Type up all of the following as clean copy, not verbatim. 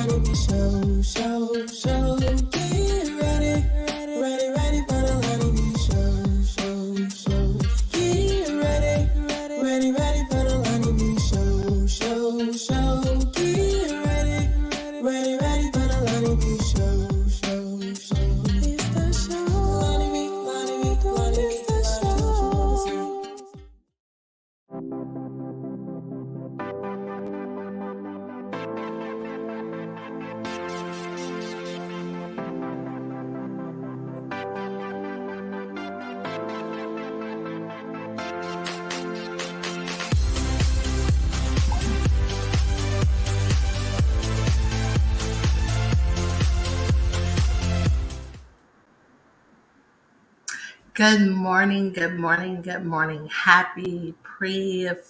LonnieB show, show, show. Get ready, ready, ready for the LonnieB show, show, show. Get ready, ready, ready for the LonnieB show, show, show. Get ready, ready, ready for the LonnieB show, show, show. It's the show. LonnieB, it's the show. Good morning, good morning, good morning. Happy pre-Friday.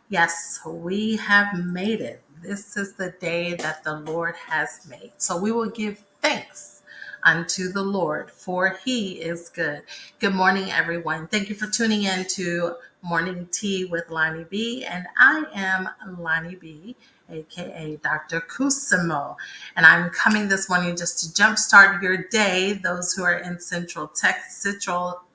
Yes, we have made it. This is the day that the Lord has made. So we will give thanks unto the Lord, for he is good. Good morning, everyone. Thank you for tuning in to Morning Tea with LonnieB. And I am LonnieB, aka Dr. Kusimo. And I'm coming this morning just to jumpstart your day, those who are in Central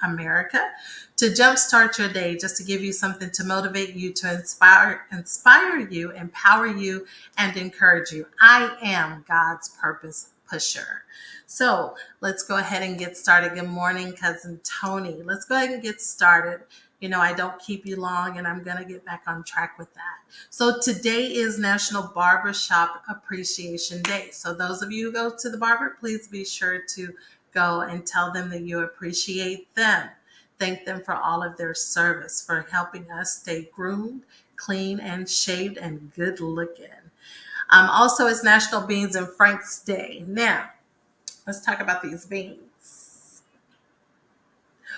America, to jumpstart your day, just to give you something to motivate you, to inspire you, empower you, and encourage you. I am God's purpose pusher. So let's go ahead and get started. Good morning, Cousin Tony. Let's go ahead and get started. You know, I don't keep you long, and I'm going to get back on track with that. So today is National Barbershop Appreciation Day. So those of you who go to the barber, please be sure to go and tell them that you appreciate them. Thank them for all of their service, for helping us stay groomed, clean, and shaved, and good looking. Also, it's National Beans and Franks Day. Now, let's talk about these beans.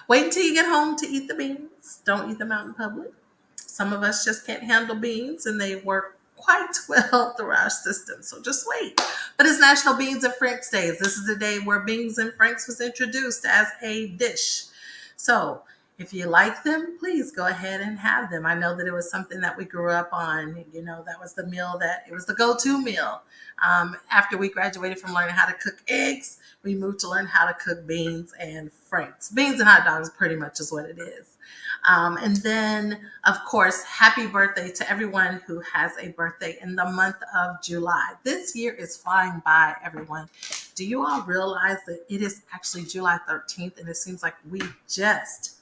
Wait until you get home to eat the beans. Don't eat them out in public. Some of us just can't handle beans, and they work quite well through our system. So just wait. But it's National Beans and Franks Day. This is the day where beans and franks was introduced as a dish. So if you like them, please go ahead and have them. I know that it was something that we grew up on. You know, that was the meal it was the go-to meal. After we graduated from learning how to cook eggs, we moved to learn how to cook beans and franks. Beans and hot dogs pretty much is what it is. And then, of course, happy birthday to everyone who has a birthday in the month of July. This year is flying by, everyone. Do you all realize that it is actually July 13th, and it seems like we just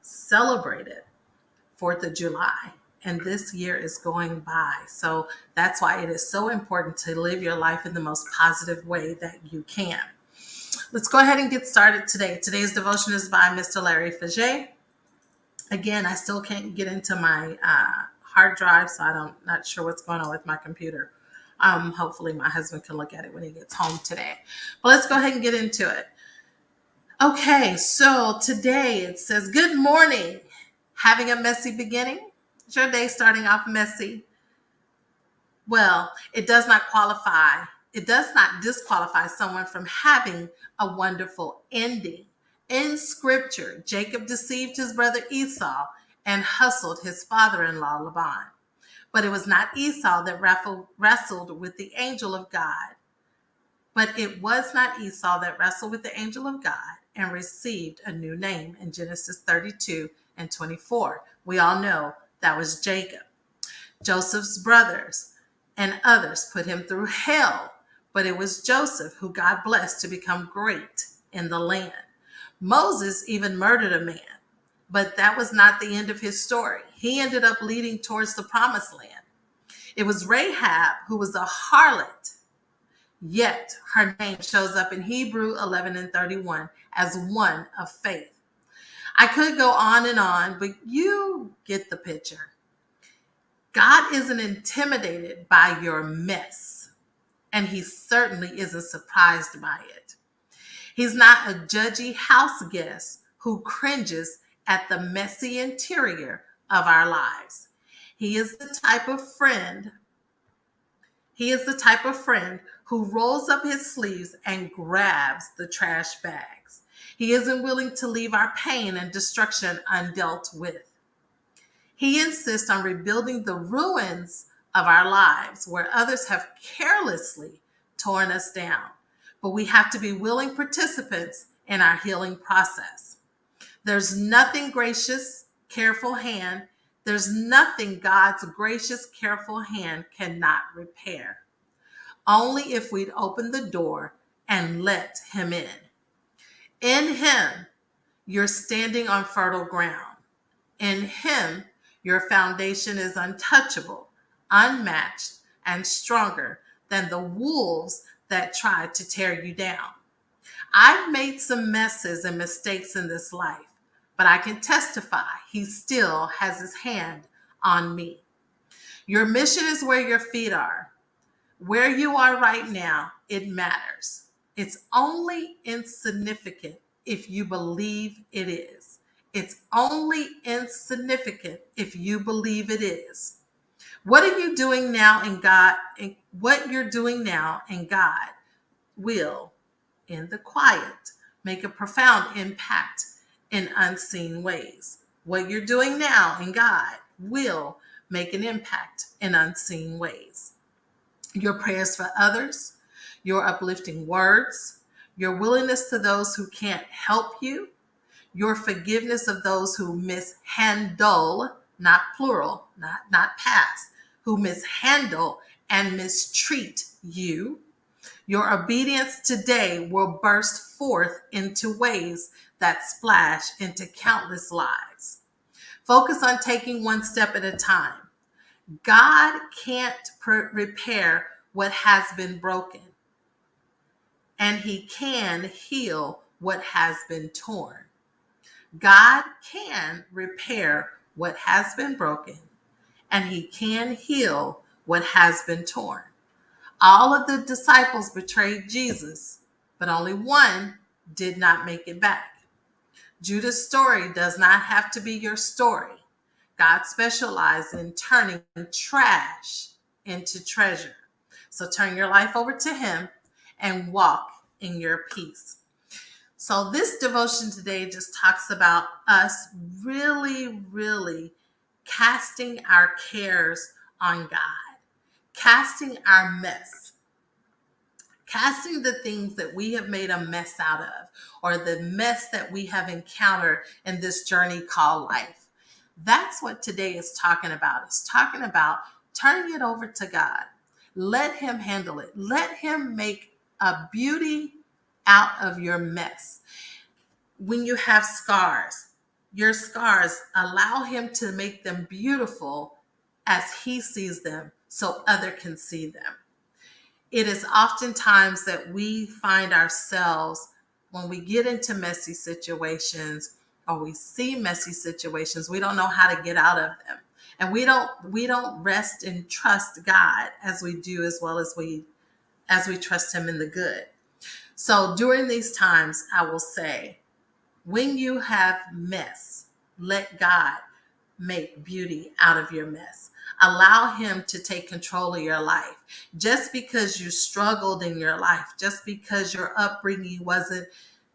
celebrated 4th of July, and this year is going by. So that's why it is so important to live your life in the most positive way that you can. Let's go ahead and get started today. Today's devotion is by Mr. Larry Fage. Again, I still can't get into my hard drive, so I'm not sure what's going on with my computer. Hopefully my husband can look at it when he gets home today. But let's go ahead and get into it. Okay, so today it says, good morning. Having a messy beginning? Is your day starting off messy? Well, it does not disqualify someone from having a wonderful ending. In scripture, Jacob deceived his brother Esau and hustled his father-in-law Laban. But it was not Esau that wrestled with the angel of God. And received a new name in Genesis 32 and 24. We all know that was Jacob. Joseph's brothers and others put him through hell, but it was Joseph who God blessed to become great in the land. Moses even murdered a man, but that was not the end of his story. He ended up leading towards the promised land. It was Rahab who was a harlot, yet her name shows up in Hebrew 11 and 31 as one of faith. I could go on, but you get the picture. God isn't intimidated by your mess, and he certainly isn't surprised by it. He's not a judgy house guest who cringes at the messy interior of our lives. He is the type of friend who rolls up his sleeves and grabs the trash bags. He isn't willing to leave our pain and destruction undealt with. He insists on rebuilding the ruins of our lives where others have carelessly torn us down, but we have to be willing participants in our healing process. There's nothing gracious, careful hand. There's nothing God's gracious, careful hand cannot repair. Only if we'd open the door and let him in. In him, you're standing on fertile ground. In him, your foundation is untouchable, unmatched, and stronger than the wolves that try to tear you down. I've made some messes and mistakes in this life, but I can testify he still has his hand on me. Your mission is where your feet are. Where you are right now, it matters. It's only insignificant if you believe it is. It's only insignificant if you believe it is. What are you doing now in God? And what you're doing now in God will, in the quiet, make a profound impact in unseen ways. What you're doing now in God will make an impact in unseen ways. Your prayers for others, your uplifting words, your willingness to those who can't help you, your forgiveness of those who mishandle, not plural, not past, who mishandle and mistreat you. Your obedience today will burst forth into ways that splash into countless lives. Focus on taking one step at a time. God can't repair what has been broken, and he can heal what has been torn. God can repair what has been broken, and he can heal what has been torn. All of the disciples betrayed Jesus, but only one did not make it back. Judah's story does not have to be your story. God specializes in turning trash into treasure. So turn your life over to him and walk in your peace. So this devotion today just talks about us really casting our cares on God, casting our mess, casting the things that we have made a mess out of, or the mess that we have encountered in this journey called life. That's what today is talking about. It's talking about turning it over to God. Let him handle it. Let him make a beauty out of your mess. When you have scars, your scars, allow him to make them beautiful as he sees them so other can see them. It is oftentimes that we find ourselves when we get into messy situations or we see messy situations, we don't know how to get out of them. And we don't rest and trust God as we do as well as we trust him in the good. So during these times, I will say, when you have mess, let God make beauty out of your mess. Allow him to take control of your life. Just because you struggled in your life, just because your upbringing wasn't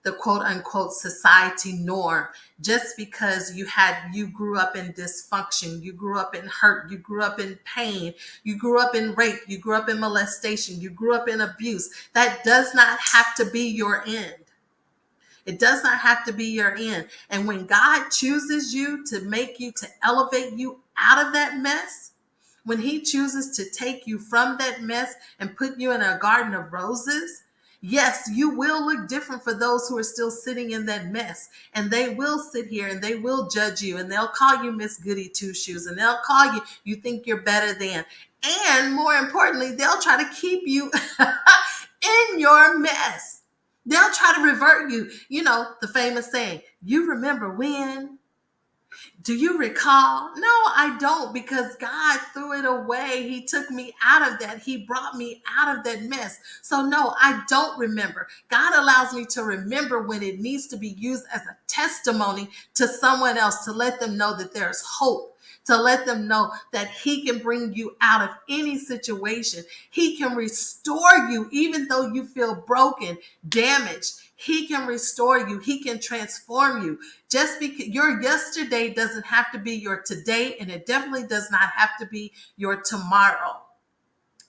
the quote unquote society norm, just because you grew up in dysfunction, you grew up in hurt, you grew up in pain, you grew up in rape, you grew up in molestation, you grew up in abuse, that does not have to be your end. It does not have to be your end. And when God chooses you to make you, to elevate you out of that mess, when he chooses to take you from that mess and put you in a garden of roses, yes, you will look different for those who are still sitting in that mess. And they will sit here and they will judge you and they'll call you Miss Goody Two Shoes and they'll call you think you're better than. And more importantly, they'll try to keep you in your mess. They'll try to revert you. You know, the famous saying, you remember when? Do you recall? No, I don't, because God threw it away. He took me out of that. He brought me out of that mess. So no, I don't remember. God allows me to remember when it needs to be used as a testimony to someone else to let them know that there's hope. to let them know that he can bring you out of any situation. He can restore you even though you feel broken, damaged. He can restore you. He can transform you. Just because your yesterday doesn't have to be your today, and it definitely does not have to be your tomorrow.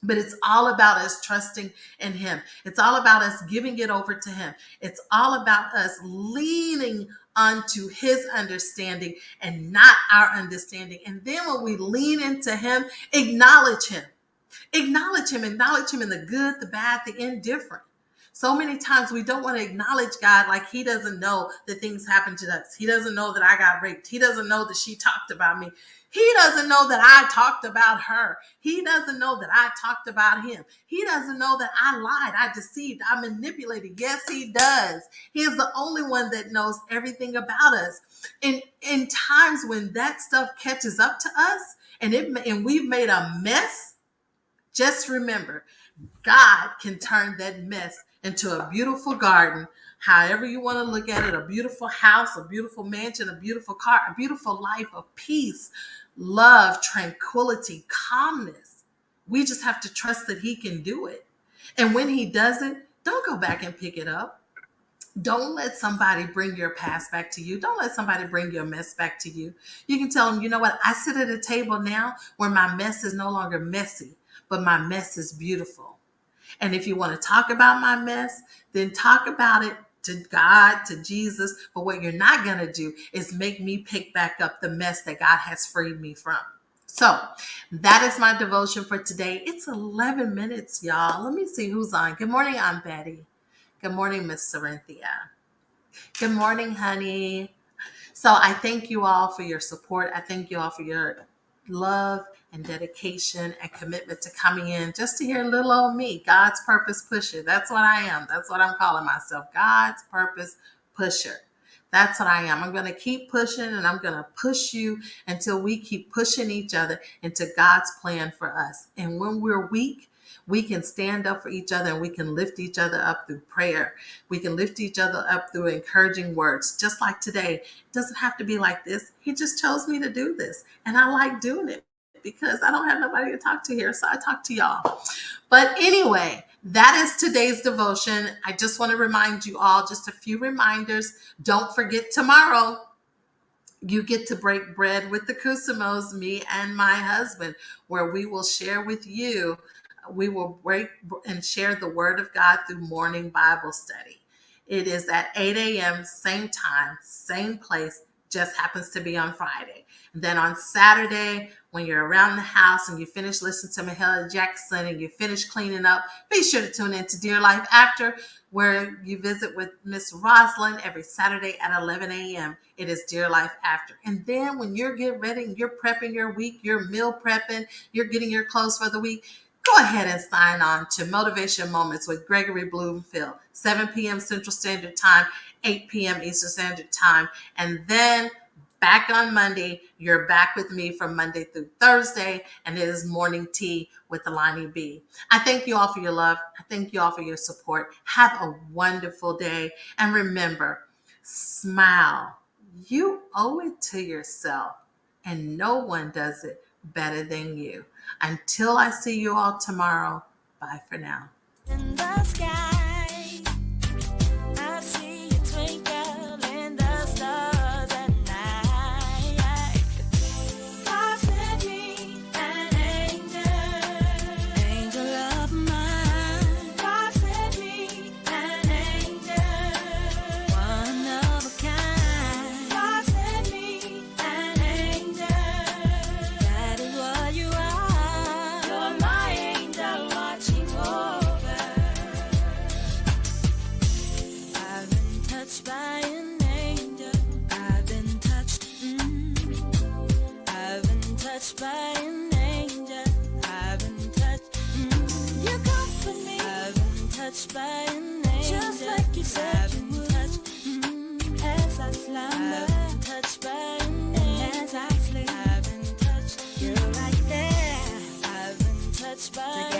But it's all about us trusting in him. It's all about us giving it over to him. It's all about us leaning onto his understanding and not our understanding. And then when we lean into him, acknowledge him. Acknowledge him in the good, the bad, the indifferent. So many times we don't want to acknowledge God, like he doesn't know that things happen to us. He doesn't know that I got raped. He doesn't know that she talked about me. He doesn't know that I talked about her. He doesn't know that I talked about him. He doesn't know that I lied, I deceived, I manipulated. Yes, he does. He is the only one that knows everything about us. In times when that stuff catches up to us and we've made a mess, just remember, God can turn that mess into a beautiful garden, however you want to look at it, a beautiful house, a beautiful mansion, a beautiful car, a beautiful life of peace, love, tranquility, calmness. We just have to trust that he can do it. And when he does it, don't go back and pick it up. Don't let somebody bring your past back to you. Don't let somebody bring your mess back to you. You can tell them, you know what? I sit at a table now where my mess is no longer messy, but my mess is beautiful. And if you want to talk about my mess, then talk about it to God, to Jesus. But what you're not going to do is make me pick back up the mess that God has freed me from. So that is my devotion for today. It's 11 minutes, y'all. Let me see who's on. Good morning, Aunt Betty. Good morning, Miss Corinthia. Good morning, honey. So I thank you all for your support. I thank you all for your love and dedication and commitment to coming in just to hear little old me, God's purpose pusher. That's what I am. That's what I'm calling myself, God's purpose pusher. That's what I am. I'm going to keep pushing, and I'm going to push you until we keep pushing each other into God's plan for us. And when we're weak, we can stand up for each other, and we can lift each other up through prayer. We can lift each other up through encouraging words. Just like today, it doesn't have to be like this. He just chose me to do this, and I like doing it because I don't have nobody to talk to here, so I talk to y'all. But anyway, that is today's devotion. I just want to remind you all, just a few reminders. Don't forget tomorrow, you get to break bread with the Kusimos, me and my husband, where we will share with you. We will break and share the word of God through morning Bible study. It is at 8 a.m., same time, same place, just happens to be on Friday. And then on Saturday, when you're around the house and you finish listening to Mahalia Jackson and you finish cleaning up, be sure to tune in to Dear Life After, where you visit with Miss Rosalind every Saturday at 11 a.m. It is Dear Life After. And then when you're getting ready and you're prepping your week, you're meal prepping, you're getting your clothes for the week, go ahead and sign on to Motivation Moments with Gregory Bloomfield, 7 p.m. Central Standard Time, 8 p.m. Eastern Standard Time. And then back on Monday, you're back with me from Monday through Thursday, and it is Morning Tea with LonnieB. I thank you all for your love. I thank you all for your support. Have a wonderful day. And remember, smile. You owe it to yourself, and no one does it better than you. Until I see you all tomorrow, bye for now. In the sky, I see you twinkle in the stars at night. God sent me an angel of mine. God sent me an angel, one of a kind. God sent me an angel. That is what you are. You're my angel watching over. I've been touched by an angel. I've been touched. I've been touched by an angel. I've been touched. You comfort me. I've been touched by an angel. Just like you said you would. As I slumber. I've been touched by an angel. As I sleep. I've been touched. You're right there. I've been touched by